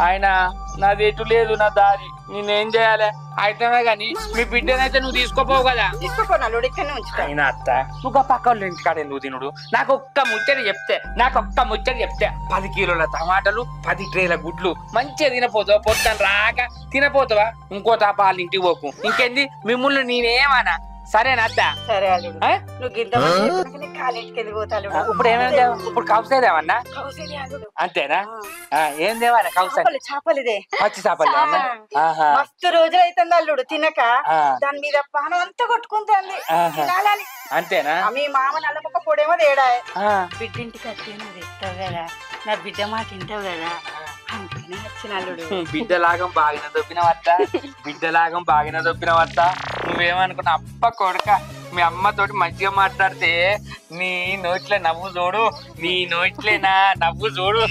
ఆయన నాది ఎటు లేదు నా దారి నేనేం చేయాలి అయితేనే గాని మీ బిడ్డనైతే నువ్వు తీసుకోపోవు కదా తీసుకోపోనాడు ఇక్కడనే ఉంచుతా అయినా అత్త నువ్వు పక్క వాళ్ళ ఇంటికాడ ఎందుకు తినుడు నాకు ఒక్క ముచ్చట చెప్తే 10 కిలోల టమాటాలు 10 ట్రేల గుడ్లు మంచిగా తినపోతావా పొద్దున రాక తినపోతావా ఇంకో తాపాలు ఇంటికి పోకు ఇంకేంది మిమ్మల్ని నేనేమన్నా సరేనా అత్త సరే అల్లుడు నువ్వు గింత కాలేజీకి వెళ్ళిపోతాడు ఇప్పుడు ఏమైనా ఇప్పుడు కౌసేదేమన్నా అంతేనా ఏం దేవాలా కౌసే చేపలిదే పచ్చి చేపలు మస్తు రోజులు అవుతుంది అల్లుడు తినక దాని మీద పానం అంతా కొట్టుకుంటుంది తినాలని అంతేనా మీ మామ నల్లపక్క పొడేమో తేడా బిడ్డింటికి వచ్చి నువ్వు తెస్తావు కదా నా బిడ్డ మాట తింటావు కదా అందుకనే వచ్చిన అల్లుడు బిడ్డలాగం బాగిన దొప్పిన నువ్వేమనుకున్నా అప్ప కొడుక మీ అమ్మతోటి మంచిగా మాట్లాడితే నీ నోట్లే నవ్వు చూడు నీ నోట్లేనా నవ్వు చూడు